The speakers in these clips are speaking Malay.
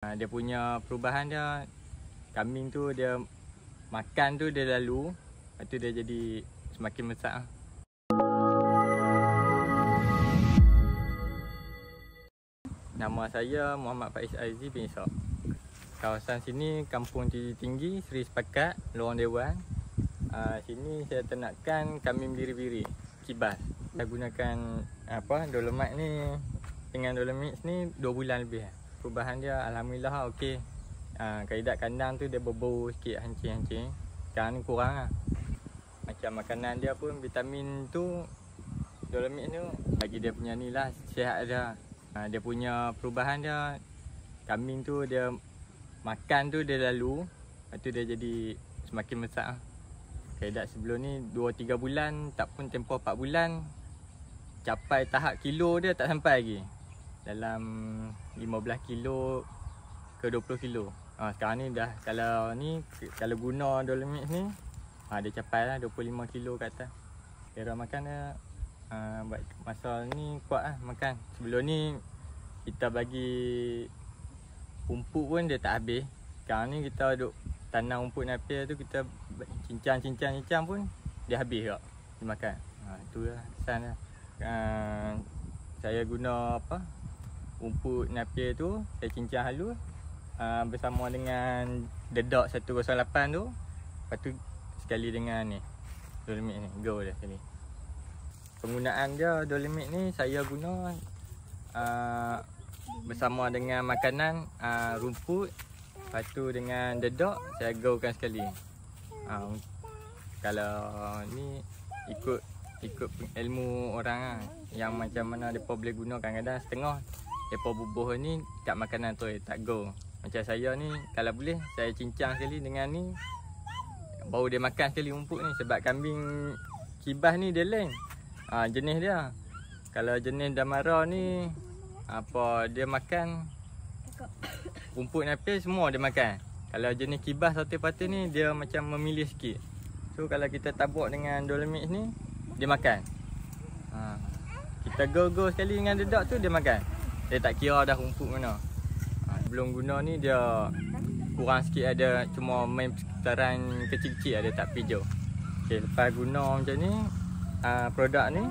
Dia punya perubahan dia, kambing tu dia makan tu dia lalu, lepas tu dia jadi semakin besar. Nama saya Muhammad Faiz Azizi bin Ishak. Kawasan sini kampung tinggi Seri Sepakat, Lorong Dewan. Sini saya ternakkan kambing biri-biri, kibas. Saya gunakan dolomite ni, dengan dolomite ni 2 bulan lebih. Perubahan dia alhamdulillah okey. Kaedah kandang tu dia berbau sikit, hancing-hancing. Sekarang ni kurang lah. Macam makanan dia pun, vitamin tu, dolomite tu bagi dia punya ni lah, sihat dia. Dia punya perubahan dia, kambing tu dia makan tu dia lalu, lepas tu dia jadi semakin besar. Kaedah sebelum ni 2-3 bulan, tak pun tempoh 4 bulan, capai tahap kilo dia tak sampai lagi. Dalam 15 kilo ke 20 kilo. Sekarang ni dah, kalau guna dolomite ni, dia capai lah 25 kilo ke atas. Kira makan dia buat masa ni kuat lah makan. Sebelum ni kita bagi rumput pun dia tak habis. Sekarang ni kita duk tanam rumput napir tu, kita cincang pun dia habis tak dimakan. Itu lah kesan lah. Saya guna rumput napir tu, saya cincang halus bersama dengan dedak 108 tu. Lepas tu sekali dengan ni dolomite ni, go dah sekali. Penggunaan dia dolomite ni saya guna bersama dengan makanan, rumput, lepas tu dengan dedak saya go-kan sekali. Kalau ni ikut ilmu orang lah, yang macam mana mereka boleh guna. Kadang-kadang setengah mereka bubuh ni kat makanan tu, tak go. Macam saya ni, kalau boleh saya cincang sekali dengan ni, baru dia makan sekali rumput ni. Sebab kambing kibas ni dia lain jenis dia. Kalau jenis damara ni, dia makan rumput napir semua dia makan. Kalau jenis kibas satu-patu ni, dia macam memilih sikit. So kalau kita tabuk dengan dolomite ni, dia makan. Kita go sekali dengan dedak tu, dia makan. Dia tak kira dah rumput mana. Sebelum guna ni dia kurang sikit, ada cuma main sekitaran kecil-kecil, ada tak pijau. Okay, lepas guna macam ni, produk ni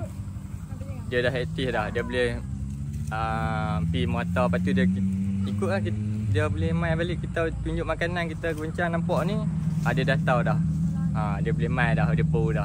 dia dah aktif dah. Dia boleh pergi motor, lepas tu dia ikut lah. Dia boleh main balik, kita tunjuk makanan, kita goncang nampak ni, dia dah tahu dah. Dia boleh main dah, dia bau dah.